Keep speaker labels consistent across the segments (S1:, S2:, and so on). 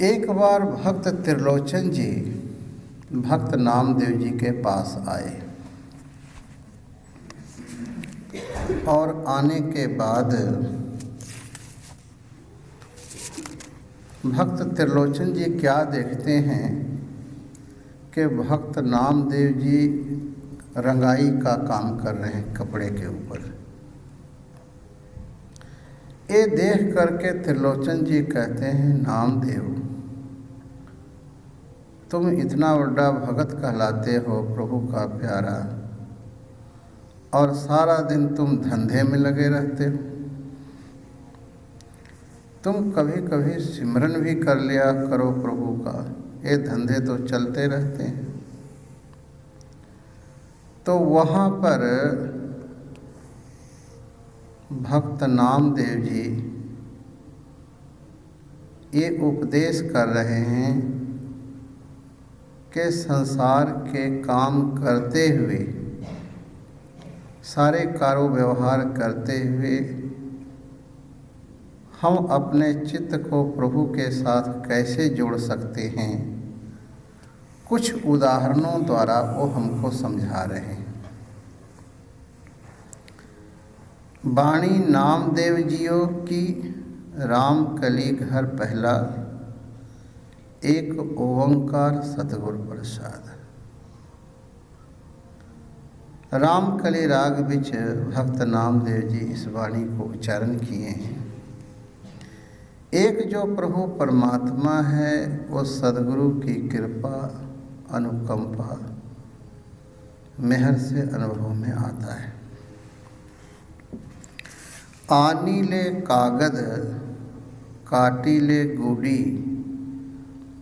S1: एक बार भक्त त्रिलोचन जी भक्त नामदेव जी के पास आए और आने के बाद भक्त त्रिलोचन जी क्या देखते हैं कि भक्त नामदेव जी रंगाई का काम कर रहे हैं कपड़े के ऊपर। ये देख करके त्रिलोचन जी कहते हैं, नामदेव तुम इतना बड़ा भगत कहलाते हो, प्रभु का प्यारा, और सारा दिन तुम धंधे में लगे रहते हो। तुम कभी कभी सिमरन भी कर लिया करो प्रभु का, ये धंधे तो चलते रहते हैं। तो वहाँ पर भक्त नामदेव जी ये उपदेश कर रहे हैं कि संसार के काम करते हुए, सारे कारो व्यवहार करते हुए हम अपने चित्त को प्रभु के साथ कैसे जोड़ सकते हैं। कुछ उदाहरणों द्वारा वो हमको समझा रहे हैं। वाणी नामदेव जियों की राम कली घर पहला, एक ओंकार सतगुर प्रसाद। रामकली राग विच भक्त नामदेव जी इस वाणी को उच्चारण किए हैं। एक जो प्रभु परमात्मा है वो सदगुरु की कृपा अनुकंपा मेहर से अनुभव में आता है। आनी ले कागद काटी ले गुडी,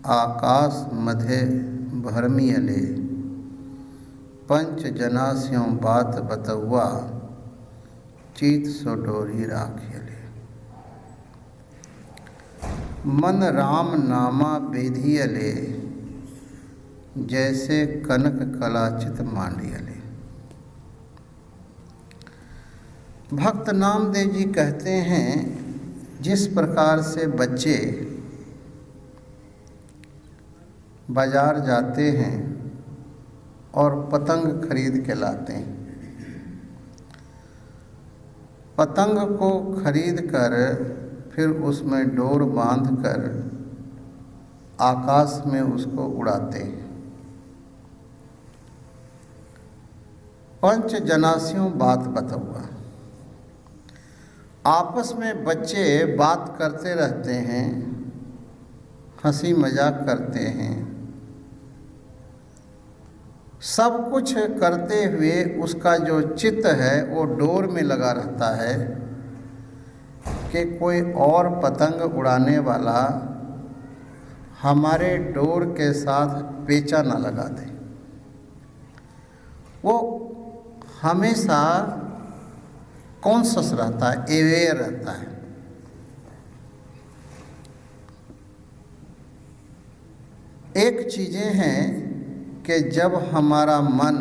S1: आकाश मध्य भरमियले, पंच जनास्यों बात बतौआ, चीत सो डोरी राखियले। मन राम नामा बेधियले, जैसे कनक कलाचित मांडियले। भक्त नामदेव जी कहते हैं, जिस प्रकार से बच्चे बाजार जाते हैं और पतंग खरीद के लाते हैं, पतंग को खरीद कर फिर उसमें डोर बांध कर आकाश में उसको उड़ाते हैं। पंच जनास्यों बात बतौआ, आपस में बच्चे बात करते रहते हैं, हंसी मजाक करते हैं, सब कुछ करते हुए उसका जो चित्त है वो डोर में लगा रहता है कि कोई और पतंग उड़ाने वाला हमारे डोर के साथ पेचा ना लगा दे। वो हमेशा कॉन्शस रहता है, अवेयर रहता है। एक चीज़ें हैं कि जब हमारा मन,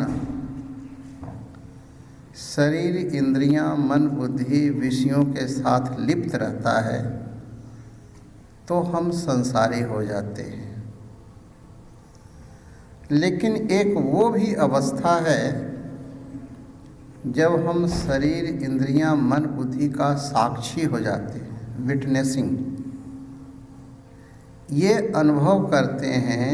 S1: शरीर, इंद्रियां, मन, बुद्धि विषयों के साथ लिप्त रहता है तो हम संसारी हो जाते हैं। लेकिन एक वो भी अवस्था है जब हम शरीर, इंद्रियां, मन, बुद्धि का साक्षी हो जाते हैं, विटनेसिंग। ये अनुभव करते हैं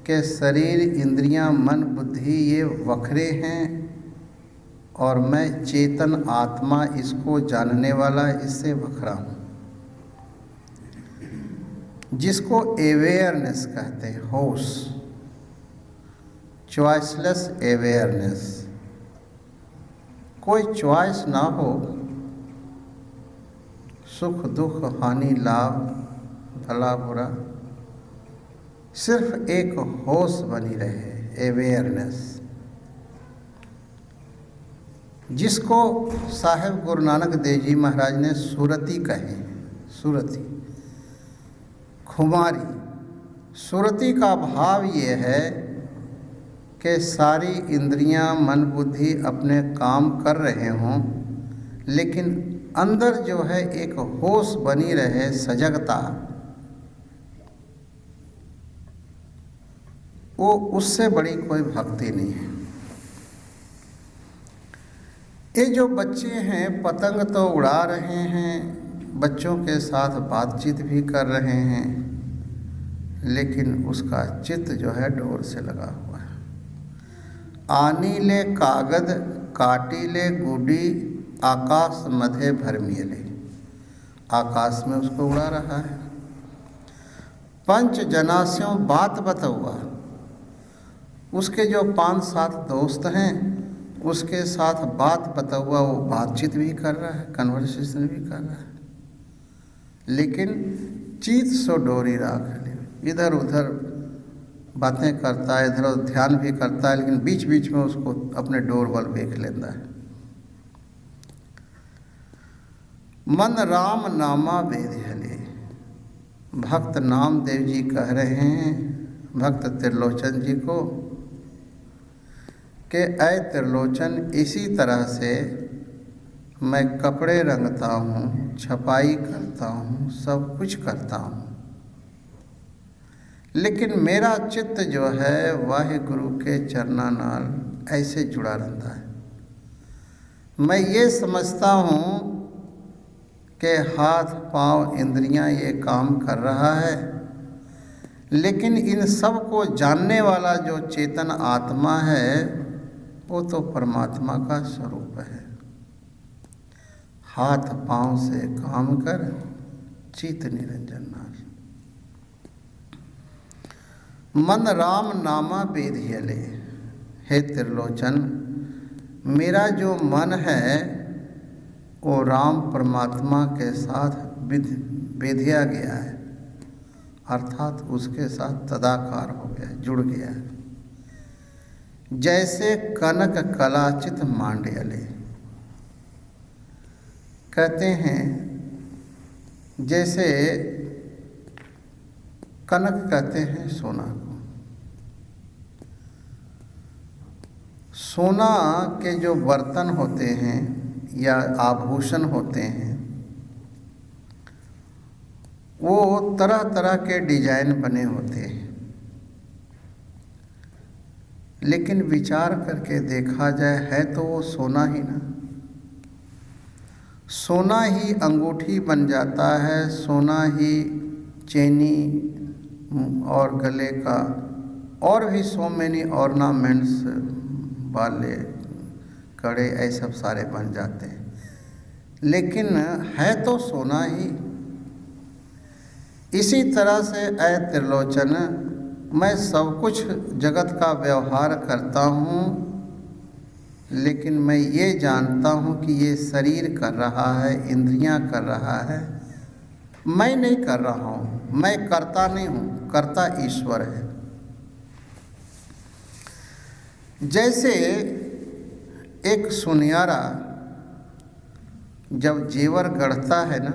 S1: कि शरीर, इंद्रियां, मन, बुद्धि ये वखरे हैं और मैं चेतन आत्मा, इसको जानने वाला, इससे वखरा हूँ, जिसको अवेयरनेस कहते हैं, होश, चॉइसलेस अवेयरनेस। कोई चॉइस ना हो, सुख दुख हानि लाभ भला बुरा, सिर्फ एक होश बनी रहे, अवेयरनेस, जिसको साहेब गुरु नानक देव जी महाराज ने सुरती कहे। सुरती, खुमारी। सुरती का भाव ये है कि सारी इंद्रियां, मन, बुद्धि अपने काम कर रहे हों, लेकिन अंदर जो है एक होश बनी रहे, सजगता, वो उससे बड़ी कोई भक्ति नहीं है। ये जो बच्चे हैं पतंग तो उड़ा रहे हैं, बच्चों के साथ बातचीत भी कर रहे हैं, लेकिन उसका चित्त जो है डोर से लगा हुआ है। आनी ले कागद काटी ले गुडी आकाश मध्य भरमियले, आकाश में उसको उड़ा रहा है। पंच जनास्यों बात बतौआ, उसके जो 5-7 दोस्त हैं उसके साथ बात बतौआ, वो बातचीत भी कर रहा है, कन्वर्सेशन भी कर रहा है, लेकिन चीत सो डोरी राख ले, इधर उधर बातें करता है, इधर उधर ध्यान भी करता है, लेकिन बीच बीच में उसको अपने डोर बल देख लेता है। मन राम नामा बेधियले, भक्त नामदेव जी कह रहे हैं भक्त त्रिलोचन जी को कि ऐ त्रिलोचन, इसी तरह से मैं कपड़े रंगता हूँ, छपाई करता हूँ, सब कुछ करता हूँ, लेकिन मेरा चित्त जो है वाहिगुरु के चरना नाल ऐसे जुड़ा रहता है। मैं ये समझता हूँ कि हाथ पांव इंद्रियां ये काम कर रहा है, लेकिन इन सब को जानने वाला जो चेतन आत्मा है वो तो परमात्मा का स्वरूप है। हाथ पांव से काम कर चित निरंजन नाथ। मन राम नामा बेधियले, हे त्रिलोचन, मेरा जो मन है वो राम परमात्मा के साथ बेधिया गया है, अर्थात उसके साथ तदाकार हो गया है, जुड़ गया है। जैसे कनक कलाचित मांड्यले, कहते हैं जैसे कनक कहते हैं सोना को, सोना के जो बर्तन होते हैं या आभूषण होते हैं वो तरह तरह के डिजाइन बने होते हैं, लेकिन विचार करके देखा जाए है तो वो सोना ही ना। सोना ही अंगूठी बन जाता है, सोना ही चेनी और गले का और भी सो मेनी ऑर्नामेंट्स वाले कड़े ऐसे सब सारे बन जाते हैं, लेकिन है तो सोना ही। इसी तरह से ऐ त्रिलोचन, मैं सब कुछ जगत का व्यवहार करता हूँ, लेकिन मैं ये जानता हूँ कि ये शरीर कर रहा है, इंद्रियां कर रहा है, मैं नहीं कर रहा हूँ, मैं करता नहीं हूँ, करता ईश्वर है। जैसे एक सुनियारा जब जेवर गढ़ता है ना,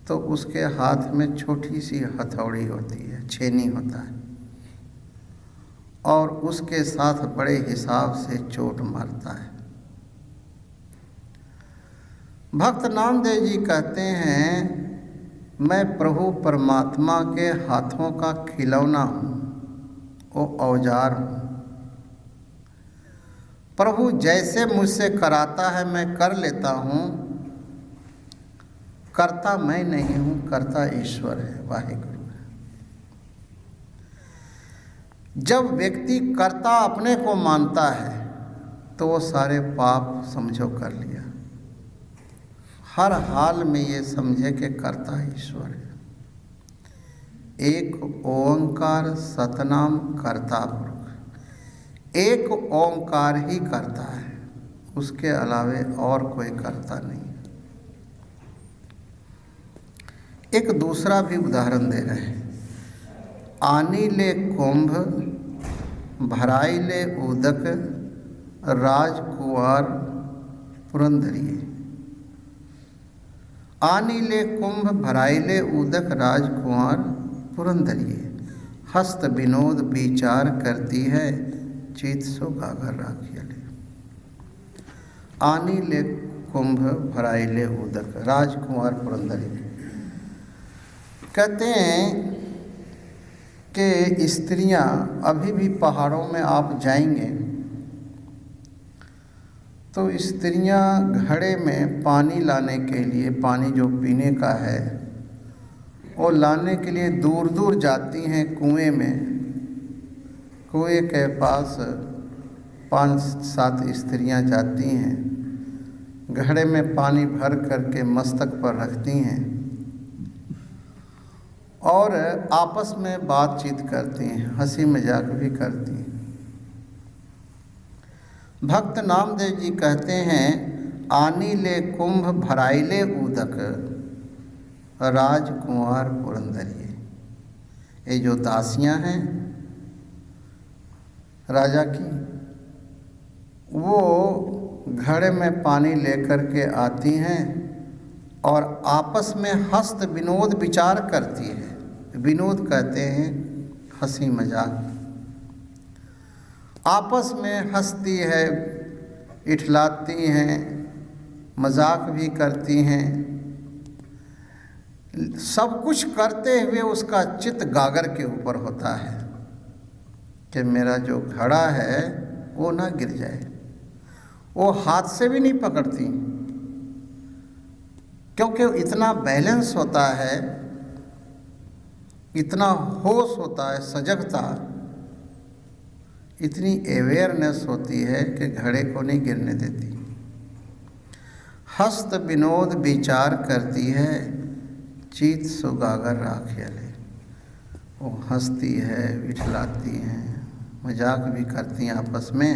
S1: तो उसके हाथ में छोटी सी हथौड़ी होती है, छेनी होता है, और उसके साथ बड़े हिसाब से चोट मारता है। भक्त नामदेव जी कहते हैं, मैं प्रभु परमात्मा के हाथों का खिलौना हूँ, वो औजार हूँ। प्रभु जैसे मुझसे कराता है मैं कर लेता हूँ, करता मैं नहीं हूँ, करता ईश्वर है, वाहिगुरु है। जब व्यक्ति कर्ता अपने को मानता है तो वो सारे पाप समझो कर लिया। हर हाल में ये समझे कि कर्ता ईश्वर है। एक ओंकार सतनाम कर्ता पुरुष, एक ओंकार ही करता है, उसके अलावे और कोई करता नहीं। एक दूसरा भी उदाहरण दे रहे हैं। आनी ले कुंभ भराई ले उदक राजकुमार पुरंदरिये। आनी ले कुंभ भराई ले उदक राजकुमार पुरंदरिये। हस्त विनोद विचार करती है, चित सो गागर राखियले। आनी ले कुंभ भराई ले उदक राजकुमार पुरंदरिये। कहते हैं कि स्त्रियां अभी भी पहाड़ों में आप जाएंगे तो स्त्रियां घड़े में पानी लाने के लिए, पानी जो पीने का है वो लाने के लिए दूर दूर जाती हैं कुएं में। कुएं के पास 5-7 स्त्रियां जाती हैं, घड़े में पानी भर करके मस्तक पर रखती हैं और आपस में बातचीत करती हैं, हंसी मजाक भी करती हैं। भक्त नामदेव जी कहते हैं, आनी ले कुंभ भराइले उदक राजकुमार पुरंदरिये। ये जो दासियां हैं राजा की, वो घड़े में पानी लेकर के आती हैं और आपस में हस्त विनोद विचार करती है। विनोद कहते हैं हंसी मजाक, आपस में हंसती है, इठलाती हैं, मजाक भी करती हैं। सब कुछ करते हुए उसका चित्त गागर के ऊपर होता है कि मेरा जो घड़ा है वो ना गिर जाए। वो हाथ से भी नहीं पकड़ती क्योंकि इतना बैलेंस होता है, इतना होश होता है, सजगता, इतनी अवेयरनेस होती है कि घड़े को नहीं गिरने देती। हस्त विनोद विचार करती है, चीत सुगागर राखियले। वो हंसती है, विठलाती हैं, मजाक भी करती हैं आपस में,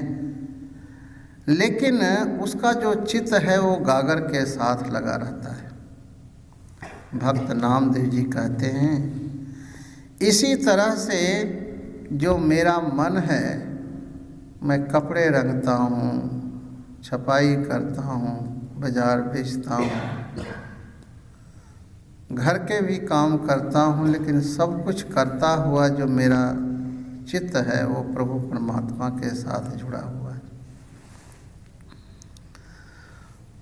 S1: लेकिन उसका जो चित्त है वो गागर के साथ लगा रहता है। भक्त नामदेव जी कहते हैं, इसी तरह से जो मेरा मन है, मैं कपड़े रंगता हूँ, छपाई करता हूँ, बाजार बेचता हूँ, घर के भी काम करता हूँ, लेकिन सब कुछ करता हुआ जो मेरा चित्त है वो प्रभु परमात्मा के साथ जुड़ा हुआ है।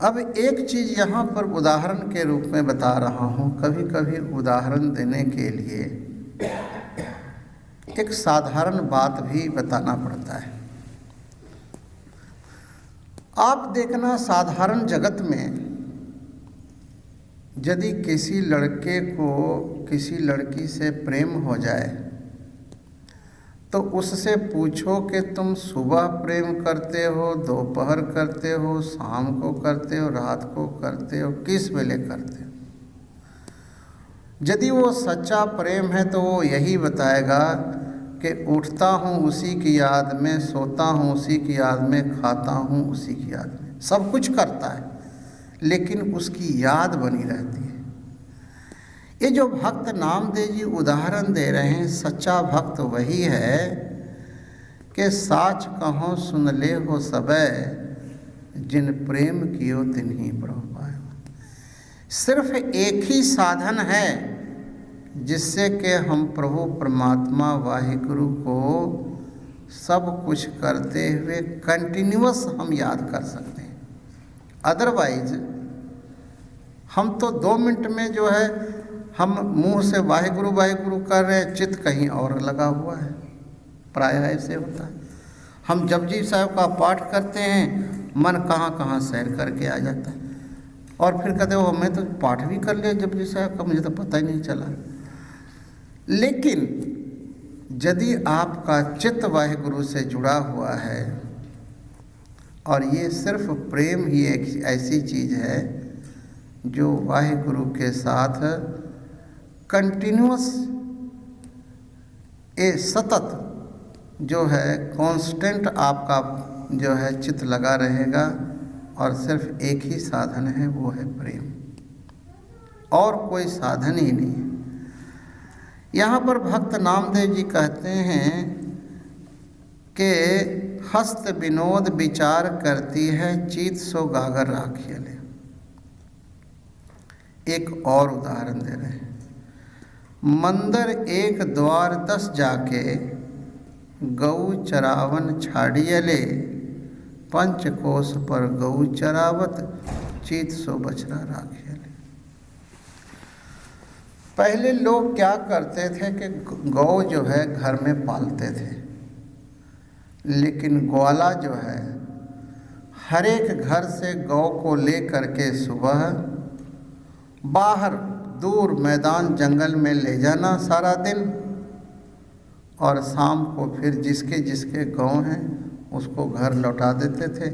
S1: अब एक चीज़ यहाँ पर उदाहरण के रूप में बता रहा हूँ। कभी कभी उदाहरण देने के लिए एक साधारण बात भी बताना पड़ता है। आप देखना, साधारण जगत में यदि किसी लड़के को किसी लड़की से प्रेम हो जाए तो उससे पूछो कि तुम सुबह प्रेम करते हो, दोपहर करते हो, शाम को करते हो, रात को करते हो, किस वेले करते हो। यदि वो सच्चा प्रेम है तो वो यही बताएगा कि उठता हूँ उसी की याद में, सोता हूँ उसी की याद में, खाता हूँ उसी की याद में। सब कुछ करता है लेकिन उसकी याद बनी रहती है। ये जो भक्त नामदेव जी उदाहरण दे रहे हैं, सच्चा भक्त वही है कि साच कहो सुन ले हो सबे, जिन प्रेम कियो तिन्ही प्रभु पायो। सिर्फ एक ही साधन है जिससे कि हम प्रभु परमात्मा वाहिगुरु को सब कुछ करते हुए कंटिन्यूअस हम याद कर सकते हैं। अदरवाइज हम तो 2 मिनट में जो है हम मुंह से वाहिगुरु वाहिगुरु कर रहे हैं, चित्त कहीं और लगा हुआ है। प्रायः ऐसे होता है। हम जपजी साहब का पाठ करते हैं, मन कहाँ कहाँ सैर करके आ जाता है और फिर कहते हो मैं तो पाठ भी कर लिया जपजी साहब का, मुझे तो पता ही नहीं चला। लेकिन यदि आपका चित्त वाहिगुरु से जुड़ा हुआ है, और ये सिर्फ प्रेम ही एक ऐसी चीज़ है जो वाहिगुरु के साथ कंटिन्यूअस सतत जो है कांस्टेंट आपका जो है चित्त लगा रहेगा। और सिर्फ एक ही साधन है, वो है प्रेम, और कोई साधन ही नहीं है। यहाँ पर भक्त नामदेव जी कहते हैं कि हस्त विनोद विचार करती है, चीत सो गागर राखियले। एक और उदाहरण दे रहे हैं, मंदिर एक द्वार 10 जाके, गऊ चरावन छाड़ियले, पंचकोश पर गऊ चरावत, चीत सो बछड़ा राखियले। पहले लोग क्या करते थे कि गौ जो है घर में पालते थे, लेकिन ग्वाला जो है हर एक घर से गौ को ले करके सुबह बाहर दूर मैदान जंगल में ले जाना सारा दिन, और शाम को फिर जिसके जिसके गौ हैं उसको घर लौटा देते थे।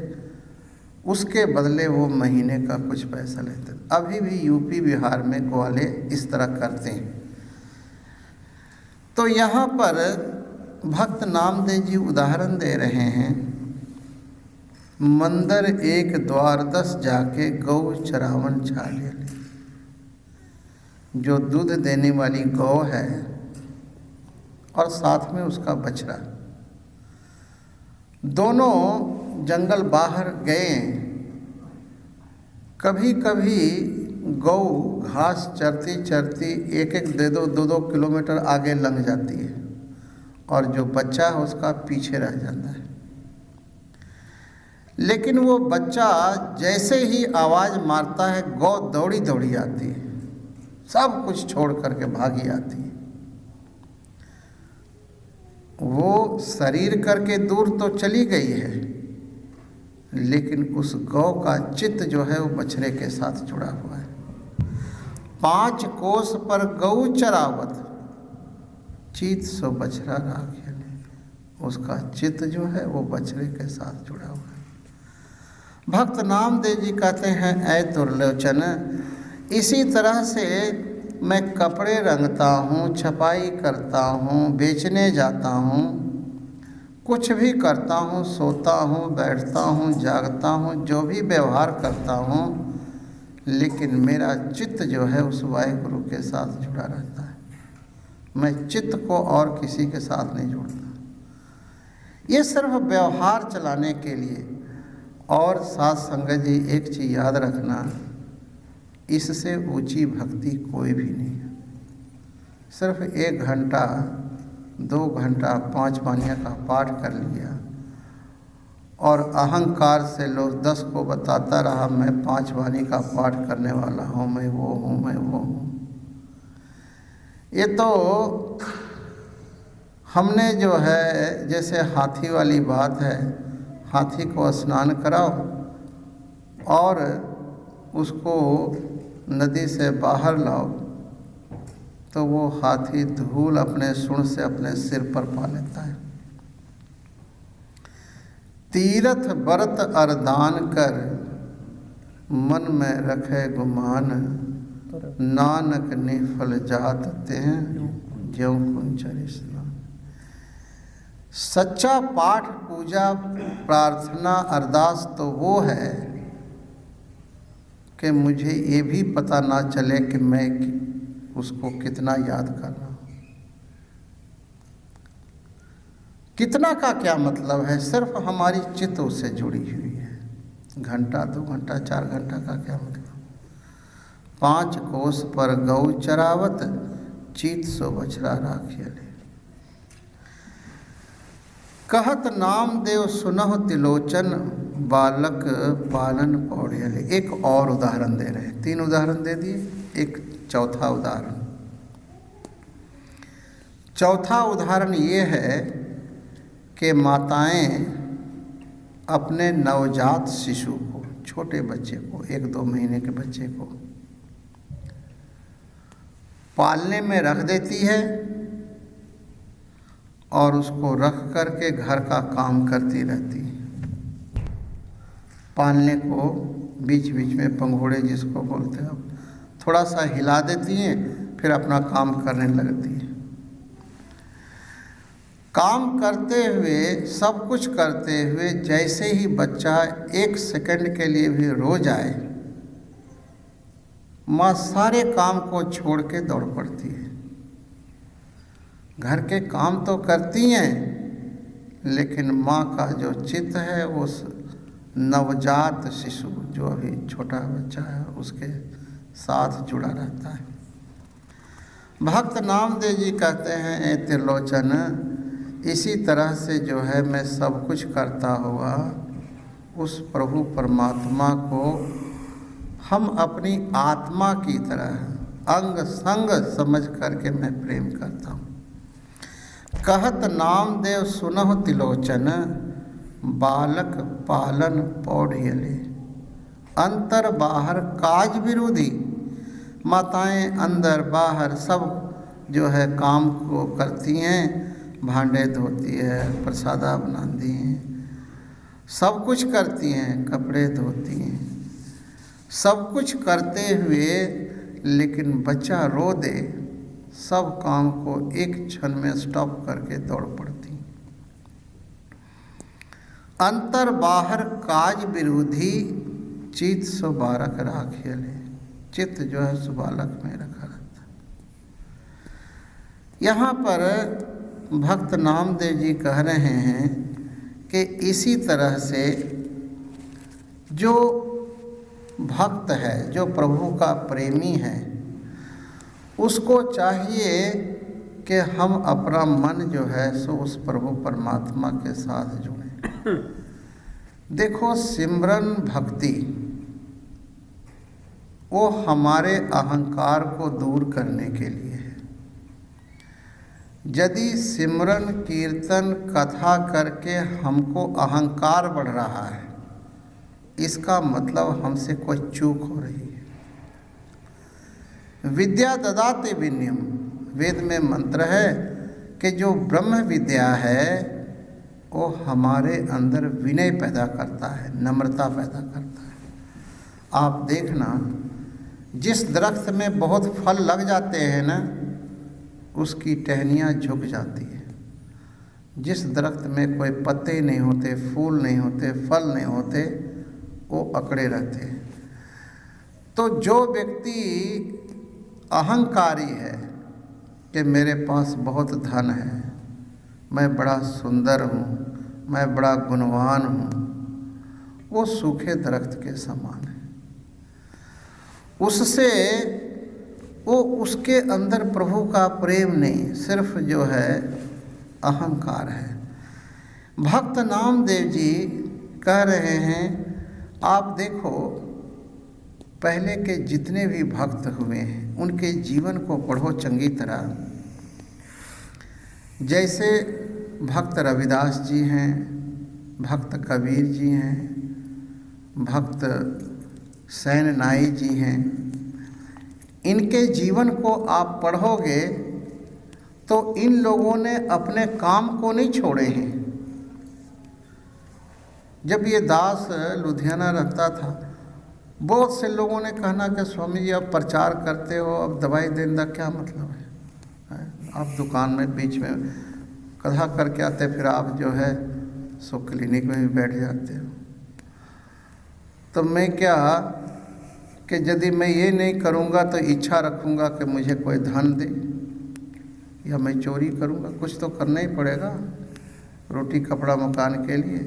S1: उसके बदले वो महीने का कुछ पैसा लेते थे। अभी भी यूपी बिहार में ग्वाले इस तरह करते हैं। तो यहाँ पर भक्त नामदेव जी उदाहरण दे रहे हैं, मंदिर एक द्वार 10 जाके गौ चरावन छाले। जो दूध देने वाली गौ है और साथ में उसका बछड़ा, दोनों जंगल बाहर गए। कभी कभी गौ घास चरती चरती एक एक 2-2 किलोमीटर आगे लंघ जाती है, और जो बच्चा है उसका पीछे रह जाता है। लेकिन वो बच्चा जैसे ही आवाज़ मारता है गौ दौड़ी दौड़ी आती है, सब कुछ छोड़ करके भागी आती है। वो शरीर करके दूर तो चली गई है, लेकिन उस गौ का चित्त जो है वो बछड़े के साथ जुड़ा हुआ है। 5 कोस पर गौ चरावत, चित सो बछड़ा राखिले। उसका चित्त जो है वो बछड़े के साथ जुड़ा हुआ है। भक्त नामदेव जी कहते हैं, ऐ दुर्लोचन, इसी तरह से मैं कपड़े रंगता हूँ, छपाई करता हूँ, बेचने जाता हूँ, कुछ भी करता हूँ, सोता हूँ, बैठता हूँ, जागता हूँ, जो भी व्यवहार करता हूँ, लेकिन मेरा चित्त जो है उस वाहिगुरु के साथ जुड़ा रहता है। मैं चित्त को और किसी के साथ नहीं जोड़ता। ये सिर्फ व्यवहार चलाने के लिए। और साथ संगत जी, एक चीज़ याद रखना, इससे ऊंची भक्ति कोई भी नहीं है। सिर्फ 1 घंटा 2 घंटा 5 वाणियों का पाठ कर लिया और अहंकार से लोग 10 को बताता रहा, मैं 5 वाणी का पाठ करने वाला हूँ, मैं वो हूँ, मैं वो हूँ। ये तो हमने जो है, जैसे हाथी वाली बात है, हाथी को स्नान कराओ और उसको नदी से बाहर लाओ, तो वो हाथी धूल अपने सूंड से अपने सिर पर पा लेता है। तीरथ व्रत अरदान कर, मन में रखे गुमान, नानक निफल जात ते ज्यों कुंचर स्नान। सच्चा पाठ, पूजा, प्रार्थना, अरदास तो वो है कि मुझे ये भी पता ना चले कि मैं उसको कितना याद कर रहा हूँ। कितना का क्या मतलब है, सिर्फ हमारी चित्त उससे जुड़ी हुई है। घंटा 2 घंटा 4 घंटा का क्या मतलब। 5 कोस पर गौ चरावत, चित सो बछड़ा राखिले। कहत नामदेव सुनह तिलोचन, बालक पालन पौड़ियले। एक और उदाहरण दे रहे हैं, 3 उदाहरण दे दिए, एक चौथा उदाहरण। चौथा उदाहरण ये है कि माताएं अपने नवजात शिशु को, छोटे बच्चे को, 1-2 महीने के बच्चे को पालने में रख देती है और उसको रख करके घर का काम करती रहती है। पालने को बीच बीच में पंघोड़े जिसको बोलते हैं, थोड़ा सा हिला देती हैं, फिर अपना काम करने लगती है। काम करते हुए, सब कुछ करते हुए, जैसे ही बच्चा 1 सेकंड के लिए भी रो जाए, माँ सारे काम को छोड़ के दौड़ पड़ती है। घर के काम तो करती हैं, लेकिन माँ का जो चित्त है वो नवजात शिशु, जो अभी छोटा बच्चा है, उसके साथ जुड़ा रहता है। भक्त नामदेव जी कहते हैं, ए त्रिलोचन, इसी तरह से जो है मैं सब कुछ करता हुआ उस प्रभु परमात्मा को हम अपनी आत्मा की तरह अंग संग समझ करके मैं प्रेम करता हूँ। कहत नामदेव सुनहु तिलोचन, बालक पालन पौढ़ियले। अंतर बाहर काज विरोधी, माताएं अंदर बाहर सब जो है काम को करती हैं, भांडे धोती है, प्रसादा बनाती हैं, सब कुछ करती हैं, कपड़े धोती हैं, सब कुछ करते हुए लेकिन बच्चा रो दे, सब काम को एक क्षण में स्टॉप करके दौड़ पड़ती। अंतर बाहर काज विरोधी, चित सो बालक राखियले। चित्त जो है सुबालक में रखा रहता है। यहाँ पर भक्त नामदेव जी कह रहे हैं कि इसी तरह से जो भक्त है, जो प्रभु का प्रेमी है, उसको चाहिए कि हम अपना मन जो है सो उस प्रभु परमात्मा के साथ जुड़ें। देखो, सिमरन भक्ति वो हमारे अहंकार को दूर करने के लिए है। यदि सिमरन कीर्तन कथा करके हमको अहंकार बढ़ रहा है, इसका मतलब हमसे कोई चूक हो रही है। विद्या ददाते विनयम, वेद में मंत्र है कि जो ब्रह्म विद्या है वो हमारे अंदर विनय पैदा करता है, नम्रता पैदा करता है। आप देखना, जिस दरख्त में बहुत फल लग जाते हैं ना, उसकी टहनियाँ झुक जाती है। जिस दरख्त में कोई पत्ते नहीं होते, फूल नहीं होते, फल नहीं होते, वो अकड़े रहते हैं। तो जो व्यक्ति अहंकारी है कि मेरे पास बहुत धन है, मैं बड़ा सुंदर हूँ, मैं बड़ा गुणवान हूँ, वो सूखे दरख्त के समान है। उससे वो उसके अंदर प्रभु का प्रेम नहीं, सिर्फ जो है अहंकार है। भक्त नामदेव जी कह रहे हैं, आप देखो पहले के जितने भी भक्त हुए हैं उनके जीवन को पढ़ो चंगी तरह। जैसे भक्त रविदास जी हैं, भक्त कबीर जी हैं, भक्त सैन नाई जी हैं। इनके जीवन को आप पढ़ोगे तो इन लोगों ने अपने काम को नहीं छोड़े हैं। जब ये दास लुधियाना रहता था, बहुत से लोगों ने कहना कि स्वामी जी आप प्रचार करते हो, अब दवाई देने का क्या मतलब है? आप दुकान में बीच में कथा करके आते, फिर आप जो है सो क्लिनिक में भी बैठ जाते हो। तो मैं क्या कि यदि मैं ये नहीं करूँगा तो इच्छा रखूँगा कि मुझे कोई धन दे, या मैं चोरी करूँगा। कुछ तो करना ही पड़ेगा रोटी कपड़ा मकान के लिए।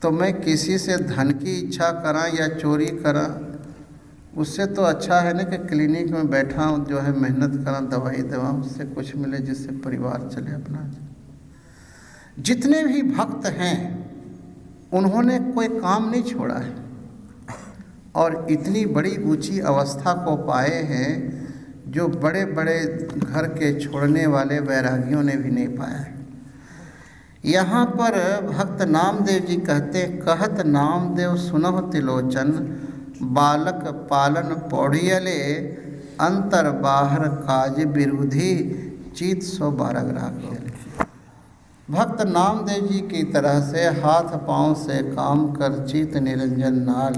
S1: तो मैं किसी से धन की इच्छा करा या चोरी करा, उससे तो अच्छा है ना कि क्लिनिक में बैठा हूँ, जो है मेहनत करा, दवाई देवा, उससे कुछ मिले जिससे परिवार चले अपना। जितने भी भक्त हैं उन्होंने कोई काम नहीं छोड़ा है और इतनी बड़ी ऊंची अवस्था को पाए हैं जो बड़े बड़े घर के छोड़ने वाले वैरागियों ने भी नहीं पाया है। यहाँ पर भक्त नामदेव जी कहते, कहत नामदेव सुनहु तिलोचन, बालक पालन पौढ़ियले, अंतर बाहर काज विरोधी, चित सो बारग राखियले। भक्त नामदेव जी की तरह से हाथ पांव से काम कर चित निरंजन नाल